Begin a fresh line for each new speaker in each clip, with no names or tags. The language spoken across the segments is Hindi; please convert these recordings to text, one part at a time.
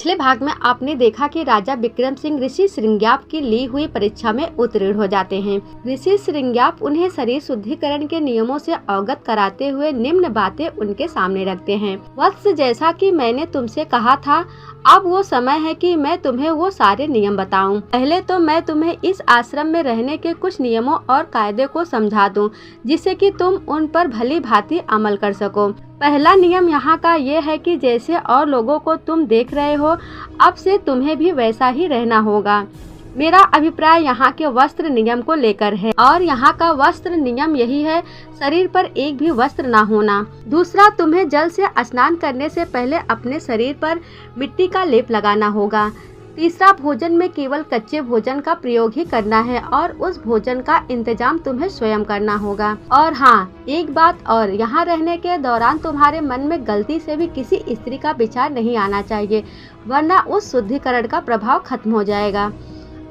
पिछले भाग में आपने देखा कि राजा विक्रम सिंह ऋषि श्रृंग्याप की ली हुई परीक्षा में उत्तीर्ण हो जाते हैं। ऋषि श्रृंग्याप उन्हें शरीर शुद्धिकरण के नियमों से अवगत कराते हुए निम्न बातें उनके सामने रखते हैं। वत्स, जैसा कि मैंने तुमसे कहा था, अब वो समय है कि मैं तुम्हें वो सारे नियम बताऊं। पहले तो मैं तुम्हें इस आश्रम में रहने के कुछ नियमों और कायदे को समझा दूं, जिससे कि तुम उन पर भली भांति अमल कर सको। पहला नियम यहाँ का ये है कि जैसे और लोगों को तुम देख रहे हो, अब से तुम्हें भी वैसा ही रहना होगा। मेरा अभिप्राय यहाँ के वस्त्र नियम को लेकर है, और यहाँ का वस्त्र नियम यही है, शरीर पर एक भी वस्त्र ना होना। दूसरा, तुम्हें जल से स्नान करने से पहले अपने शरीर पर मिट्टी का लेप लगाना होगा। तीसरा, भोजन में केवल कच्चे भोजन का प्रयोग ही करना है और उस भोजन का इंतजाम तुम्हें स्वयं करना होगा। और हाँ, एक बात और, यहाँ रहने के दौरान तुम्हारे मन में गलती से भी किसी स्त्री का विचार नहीं आना चाहिए, वरना उस शुद्धिकरण का प्रभाव खत्म हो जाएगा।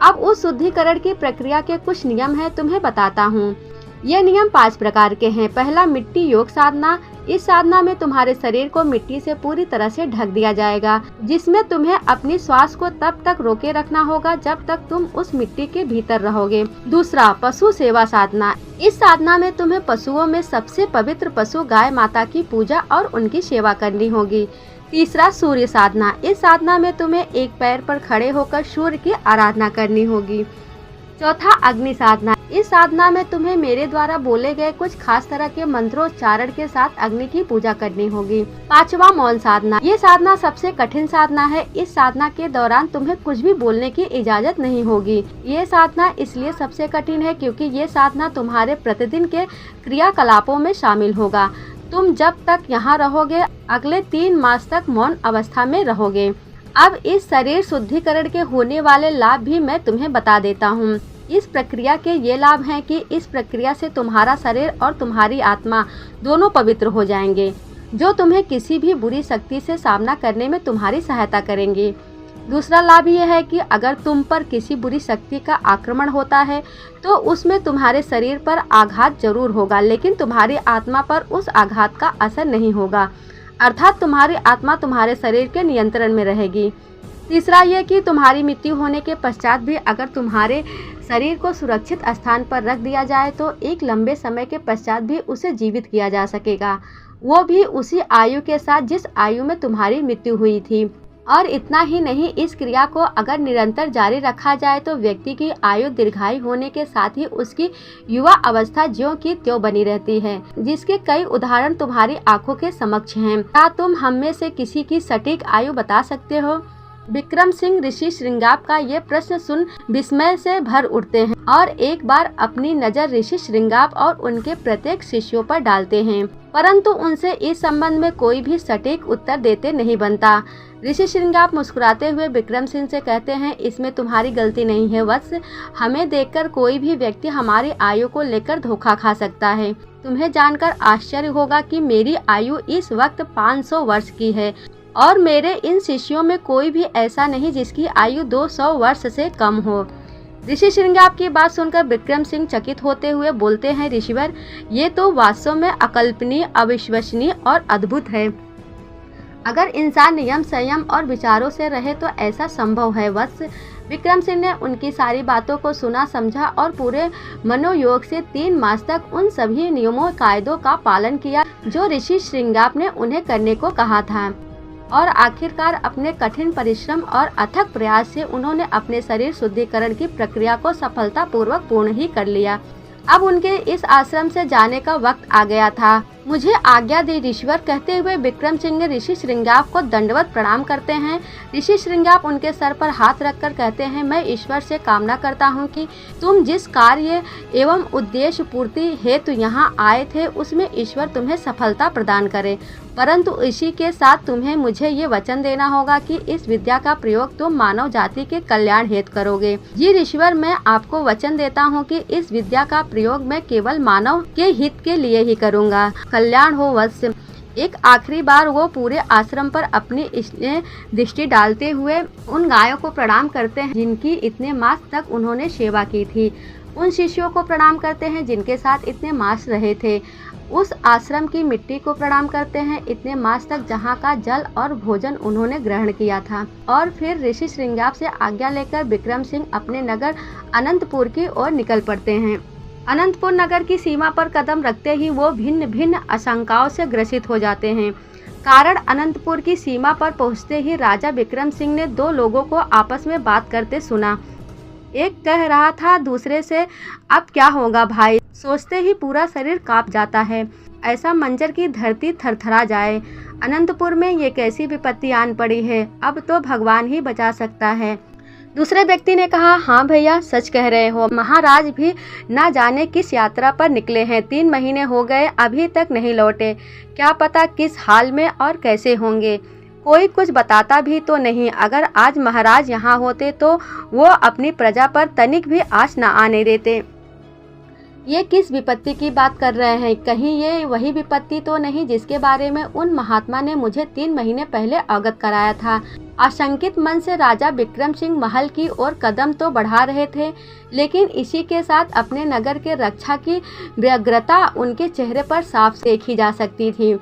अब उस शुद्धिकरण की प्रक्रिया के कुछ नियम हैं, तुम्हें बताता हूँ। ये नियम 5 प्रकार के हैं। पहला, मिट्टी योग साधना। इस साधना में तुम्हारे शरीर को मिट्टी से पूरी तरह से ढक दिया जाएगा, जिसमें तुम्हें अपनी श्वास को तब तक रोके रखना होगा जब तक तुम उस मिट्टी के भीतर रहोगे। दूसरा, पशु सेवा साधना। इस साधना में तुम्हें पशुओं में सबसे पवित्र पशु गाय माता की पूजा और उनकी सेवा करनी होगी। तीसरा, सूर्य साधना। इस साधना में तुम्हें एक पैर पर खड़े होकर सूर्य की आराधना करनी होगी। चौथा, अग्नि साधना। इस साधना में तुम्हें मेरे द्वारा बोले गए कुछ खास तरह के मंत्रोच्चारण के साथ अग्नि की पूजा करनी होगी। पांचवा, मौन साधना। ये साधना सबसे कठिन साधना है। इस साधना के दौरान तुम्हें कुछ भी बोलने की इजाजत नहीं होगी। ये साधना इसलिए सबसे कठिन है क्योंकि ये साधना तुम्हारे प्रतिदिन के क्रियाकलापों में शामिल होगा। तुम जब तक यहाँ रहोगे, अगले 3 मास तक मौन अवस्था में रहोगे। अब इस शरीर शुद्धिकरण के होने वाले लाभ भी मैं तुम्हें बता देता हूँ। इस प्रक्रिया के ये लाभ हैं कि इस प्रक्रिया से तुम्हारा शरीर और तुम्हारी आत्मा दोनों पवित्र हो जाएंगे, जो तुम्हें किसी भी बुरी शक्ति से सामना करने में तुम्हारी सहायता करेंगे। दूसरा लाभ यह है कि अगर तुम पर किसी बुरी शक्ति का आक्रमण होता है तो उसमें तुम्हारे शरीर पर आघात जरूर होगा, लेकिन तुम्हारी आत्मा पर उस आघात का असर नहीं होगा, अर्थात तुम्हारी आत्मा तुम्हारे शरीर के नियंत्रण में रहेगी। तीसरा ये कि तुम्हारी मृत्यु होने के पश्चात भी अगर तुम्हारे शरीर को सुरक्षित स्थान पर रख दिया जाए तो एक लंबे समय के पश्चात भी उसे जीवित किया जा सकेगा, वो भी उसी आयु के साथ जिस आयु में तुम्हारी मृत्यु हुई थी। और इतना ही नहीं, इस क्रिया को अगर निरंतर जारी रखा जाए तो व्यक्ति की आयु दीर्घायु होने के साथ ही उसकी युवा अवस्था ज्यों की त्यों बनी रहती है, जिसके कई उदाहरण तुम्हारी आंखों के समक्ष हैं। क्या तुम हम में से किसी की सटीक आयु बता सकते हो? विक्रम सिंह ऋषि श्रृंगाप का ये प्रश्न सुन विस्मय से भर उठते हैं और एक बार अपनी नजर ऋषि श्रृंगाप और उनके प्रत्येक शिष्यों पर डालते हैं, परंतु उनसे इस संबंध में कोई भी सटीक उत्तर देते नहीं बनता। ऋषि श्रृंगाप मुस्कुराते हुए विक्रम सिंह से कहते हैं, इसमें तुम्हारी गलती नहीं है वत्स। हमें देखकर कोई भी व्यक्ति हमारी आयु को लेकर धोखा खा सकता है। तुम्हें जानकर आश्चर्य होगा कि मेरी आयु इस वक्त 500 वर्ष की है और मेरे इन शिष्यों में कोई भी ऐसा नहीं जिसकी आयु 200 वर्ष से कम हो। ऋषि श्रृंगाप की बात सुनकर विक्रम सिंह चकित होते हुए बोलते हैं, ऋषिवर, ये तो वास्तव में अकल्पनीय, अविश्वसनीय और अद्भुत है। अगर इंसान नियम, संयम और विचारों से रहे तो ऐसा संभव है वत्स। विक्रम सिंह ने उनकी सारी बातों को सुना, समझा और पूरे मनोयोग से 3 मास तक उन सभी नियमों, कायदों का पालन किया जो ऋषि श्रृंगाप ने उन्हें करने को कहा था। और आखिरकार अपने कठिन परिश्रम और अथक प्रयास से उन्होंने अपने शरीर शुद्धिकरण की प्रक्रिया को सफलतापूर्वक पूर्ण ही कर लिया। अब उनके इस आश्रम से जाने का वक्त आ गया था। मुझे आज्ञा दी ऋषिवर, कहते हुए विक्रम सिंह ने ऋषि श्रृंगाप को दंडवत प्रणाम करते हैं। ऋषि श्रृंगाप उनके सर पर हाथ रखकर कहते हैं, मैं ईश्वर से कामना करता हूं कि तुम जिस कार्य एवं उद्देश्य पूर्ति हेतु यहाँ आए थे उसमें ईश्वर तुम्हें सफलता प्रदान करे, परंतु इसी के साथ तुम्हें मुझे ये वचन देना होगा कि इस विद्या का प्रयोग तुम मानव जाति के कल्याण हेतु करोगे। जी ऋषिवर, मैं आपको वचन देता हूँ कि इस विद्या का प्रयोग मैं केवल मानव के हित के लिए ही करूँगा। कल्याण हो वत्स। एक आखिरी बार वो पूरे आश्रम पर अपनी दृष्टि डालते हुए उन गायों को प्रणाम करते हैं जिनकी इतने मास तक उन्होंने सेवा की थी, उन शिष्यों को प्रणाम करते हैं जिनके साथ इतने मास रहे थे, उस आश्रम की मिट्टी को प्रणाम करते हैं, इतने मास तक जहाँ का जल और भोजन उन्होंने ग्रहण किया था। और फिर ऋषि श्रृंग्याप से आज्ञा लेकर विक्रम सिंह अपने नगर अनंतपुर की ओर निकल पड़ते हैं। अनंतपुर नगर की सीमा पर कदम रखते ही वो भिन्न भिन्न आशंकाओं से ग्रसित हो जाते हैं। कारण अनंतपुर की सीमा पर पहुंचते ही राजा विक्रम सिंह ने दो लोगों को आपस में बात करते सुना। एक कह रहा था दूसरे से, अब क्या होगा भाई? सोचते ही पूरा शरीर कांप जाता है, ऐसा मंजर की धरती थरथरा जाए। अनंतपुर में ये कैसी विपत्ति आन पड़ी है, अब तो भगवान ही बचा सकता है। दूसरे व्यक्ति ने कहा, हाँ भैया सच कह रहे हो, महाराज भी ना जाने किस यात्रा पर निकले हैं, 3 महीने हो गए अभी तक नहीं लौटे, क्या पता किस हाल में और कैसे होंगे। कोई कुछ बताता भी तो नहीं, अगर आज महाराज यहाँ होते तो वो अपनी प्रजा पर तनिक भी आँच न आने देते। ये किस विपत्ति की बात कर रहे हैं? कहीं ये वही विपत्ति तो नहीं जिसके बारे में उन महात्मा ने मुझे 3 महीने पहले अवगत कराया था। आशंकित मन से राजा विक्रम सिंह महल की ओर कदम तो बढ़ा रहे थे, लेकिन इसी के साथ अपने नगर के रक्षा की व्यग्रता उनके चेहरे पर साफ देखी जा सकती थी।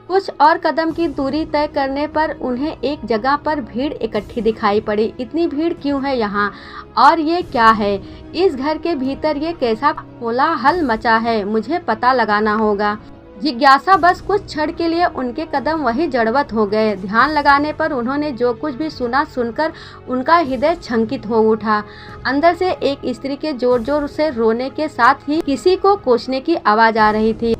कुछ और कदम की दूरी तय करने पर उन्हें एक जगह पर भीड़ इकट्ठी दिखाई पड़ी। इतनी भीड़ क्यों है यहाँ, और ये क्या है? इस घर के भीतर ये कैसा कोलाहल मचा है? मुझे पता लगाना होगा। जिज्ञासा बस कुछ क्षण के लिए उनके कदम वही जड़वत हो गए। ध्यान लगाने पर उन्होंने जो कुछ भी सुना, सुनकर उनका हृदय छंकित हो उठा। अंदर से एक स्त्री के जोर जोर से रोने के साथ ही किसी को कोसने की आवाज आ रही थी।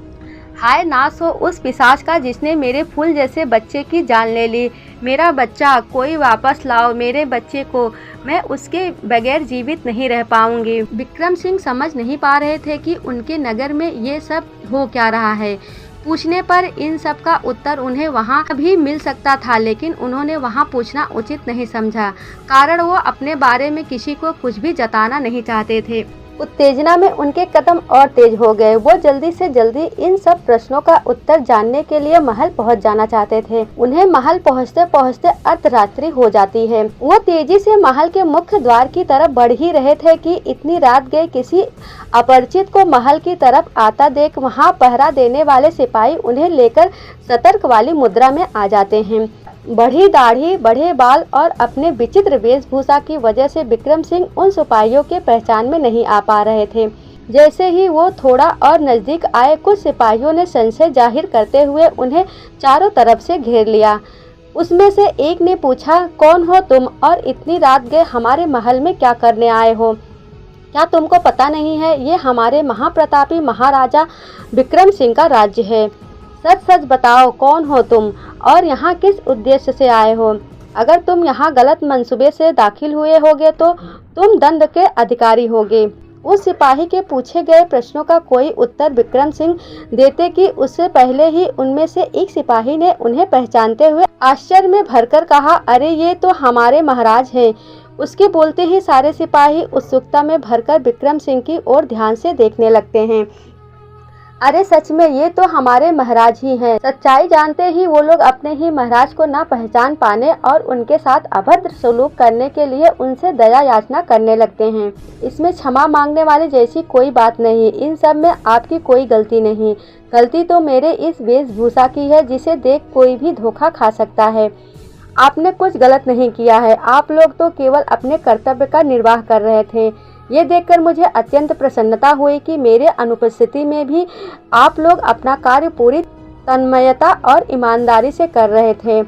हाय नाश हो उस पिशाच का जिसने मेरे फूल जैसे बच्चे की जान ले ली। मेरा बच्चा, कोई वापस लाओ मेरे बच्चे को, मैं उसके बगैर जीवित नहीं रह पाऊंगी। विक्रम सिंह समझ नहीं पा रहे थे कि उनके नगर में ये सब हो क्या रहा है। पूछने पर इन सब का उत्तर उन्हें वहाँ भी मिल सकता था, लेकिन उन्होंने वहाँ पूछना उचित नहीं समझा, कारण वो अपने बारे में किसी को कुछ भी जताना नहीं चाहते थे। उत्तेजना में उनके कदम और तेज हो गए। वो जल्दी से जल्दी इन सब प्रश्नों का उत्तर जानने के लिए महल पहुंच जाना चाहते थे। उन्हें महल पहुंचते पहुंचते अर्धरात्रि हो जाती है। वो तेजी से महल के मुख्य द्वार की तरफ बढ़ ही रहे थे कि इतनी रात गए किसी अपरिचित को महल की तरफ आता देख वहां पहरा देने वाले सिपाही उन्हें लेकर सतर्क वाली मुद्रा में आ जाते हैं। बढ़ी दाढ़ी, बड़े बाल और अपने विचित्र वेशभूषा की वजह से विक्रम सिंह उन सिपाहियों के पहचान में नहीं आ पा रहे थे। जैसे ही वो थोड़ा और नजदीक आए, कुछ सिपाहियों ने संशय जाहिर करते हुए उन्हें चारों तरफ से घेर लिया। उसमें से एक ने पूछा, कौन हो तुम और इतनी रात गए हमारे महल में क्या करने आए हो? क्या तुमको पता नहीं है ये हमारे महाप्रतापी महाराजा विक्रम सिंह का राज्य है। सच सच बताओ, कौन हो तुम और यहाँ किस उद्देश्य से आए हो? अगर तुम यहाँ गलत मंसूबे से दाखिल हुए होगे तो तुम दंड के अधिकारी होगे। उस सिपाही के पूछे गए प्रश्नों का कोई उत्तर विक्रम सिंह देते कि उससे पहले ही उनमें से एक सिपाही ने उन्हें पहचानते हुए आश्चर्य में भरकर कहा, अरे ये तो हमारे महाराज हैं। उसके बोलते ही सारे सिपाही उत्सुकता में भरकर विक्रम सिंह की ओर ध्यान से देखने लगते हैं। अरे सच में ये तो हमारे महाराज ही हैं। सच्चाई जानते ही वो लोग अपने ही महाराज को ना पहचान पाने और उनके साथ अभद्र सलूक करने के लिए उनसे दया याचना करने लगते हैं। इसमें क्षमा मांगने वाली जैसी कोई बात नहीं, इन सब में आपकी कोई गलती नहीं। गलती तो मेरे इस वेशभूषा की है जिसे देख कोई भी धोखा खा सकता है। आपने कुछ गलत नहीं किया है, आप लोग तो केवल अपने कर्तव्य का निर्वाह कर रहे थे। ये देखकर मुझे अत्यंत प्रसन्नता हुई कि मेरे अनुपस्थिति में भी आप लोग अपना कार्य पूरी तन्मयता और ईमानदारी से कर रहे थे।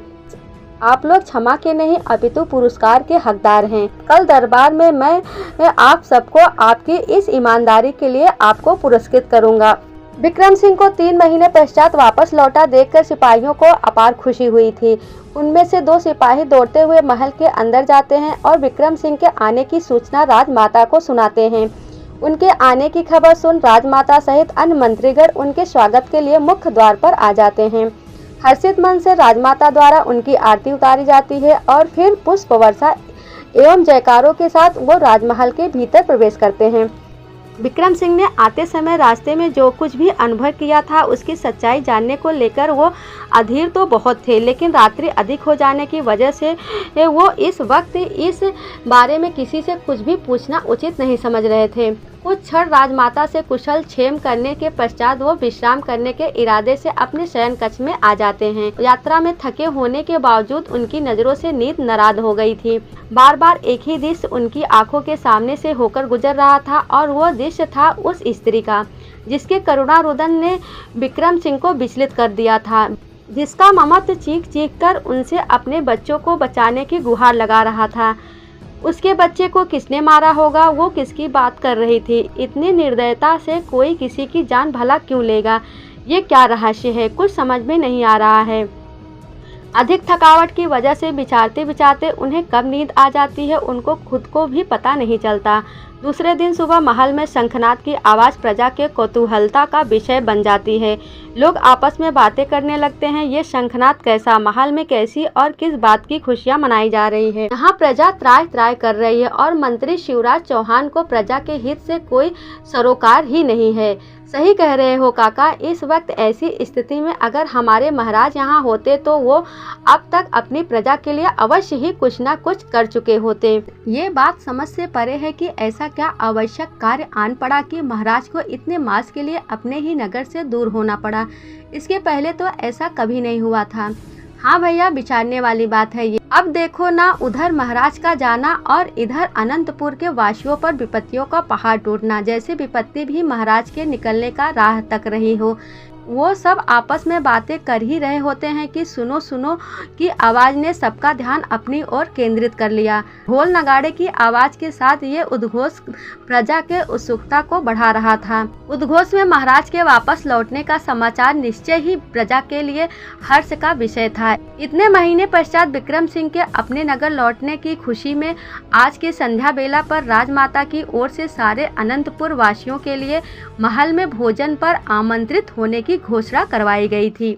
आप लोग क्षमा के नहीं अपितु पुरस्कार के हकदार हैं। कल दरबार में मैं आप सबको आपकी इस ईमानदारी के लिए आपको पुरस्कृत करूंगा। विक्रम सिंह को 3 महीने पश्चात वापस लौटा देखकर सिपाहियों को अपार खुशी हुई थी। उनमें से 2 सिपाही दौड़ते हुए महल के अंदर जाते हैं और विक्रम सिंह के आने की सूचना राजमाता को सुनाते हैं। उनके आने की खबर सुन राजमाता सहित अन्य मंत्रीगण उनके स्वागत के लिए मुख्य द्वार पर आ जाते हैं। हर्षित मन से राजमाता द्वारा उनकी आरती उतारी जाती है और फिर पुष्प वर्षा एवं जयकारों के साथ वो राजमहल के भीतर प्रवेश करते हैं। विक्रम सिंह ने आते समय रास्ते में जो कुछ भी अनुभव किया था उसकी सच्चाई जानने को लेकर वो अधीर तो बहुत थे, लेकिन रात्रि अधिक हो जाने की वजह से वो इस वक्त इस बारे में किसी से कुछ भी पूछना उचित नहीं समझ रहे थे। कुछ क्षण राजमाता से कुशल क्षेम करने के पश्चात वो विश्राम करने के इरादे से अपने शयन कक्ष में आ जाते हैं। यात्रा में थके होने के बावजूद उनकी नजरों से नींद नाराज हो गई थी। बार बार एक ही दृश्य उनकी आंखों के सामने से होकर गुजर रहा था और वो दृश्य था उस स्त्री का जिसके करुणा रुदन ने विक्रम सिंह को विचलित कर दिया था, जिसका ममत्व चीख चीख कर उनसे अपने बच्चों को बचाने की गुहार लगा रहा था। उसके बच्चे को किसने मारा होगा, वो किसकी बात कर रही थी? इतनी निर्दयता से कोई किसी की जान भला क्यों लेगा? ये क्या रहस्य है? कुछ समझ में नहीं आ रहा है। अधिक थकावट की वजह से विचारते विचारते उन्हें कब नींद आ जाती है उनको खुद को भी पता नहीं चलता। दूसरे दिन सुबह महल में शंखनाद की आवाज़ प्रजा के कौतूहलता का विषय बन जाती है। लोग आपस में बातें करने लगते हैं, ये शंखनाद कैसा, महल में कैसी और किस बात की खुशियां मनाई जा रही है। यहाँ प्रजा त्राय त्राय कर रही है और मंत्री शिवराज चौहान को प्रजा के हित से कोई सरोकार ही नहीं है। सही कह रहे हो काका, इस वक्त ऐसी स्थिति में अगर हमारे महाराज यहाँ होते तो वो अब तक अपनी प्रजा के लिए अवश्य ही कुछ न कुछ कर चुके होते। ये बात समझ से परे है कि ऐसा क्या आवश्यक कार्य आन पड़ा कि महाराज को इतने मास के लिए अपने ही नगर से दूर होना पड़ा। इसके पहले तो ऐसा कभी नहीं हुआ था। हाँ भैया, विचारने वाली बात है ये। अब देखो ना, उधर महाराज का जाना और इधर अनंतपुर के वासियों पर विपत्तियों का पहाड़ टूटना, जैसे विपत्ति भी महाराज के निकलने का राह तक रही हो। वो सब आपस में बातें कर ही रहे होते हैं कि सुनो सुनो की आवाज़ ने सबका ध्यान अपनी ओर केंद्रित कर लिया। ढोल नगाड़े की आवाज़ के साथ ये उद्घोष प्रजा के उत्सुकता को बढ़ा रहा था। उद्घोष में महाराज के वापस लौटने का समाचार निश्चय ही प्रजा के लिए हर्ष का विषय था। इतने महीने पश्चात विक्रम सिंह के अपने नगर लौटने की खुशी में आज की संध्या बेला पर राजमाता की ओर से सारे अनंतपुर वासियों के लिए महल में भोजन पर आमंत्रित होने की घोषणा करवाई गई थी।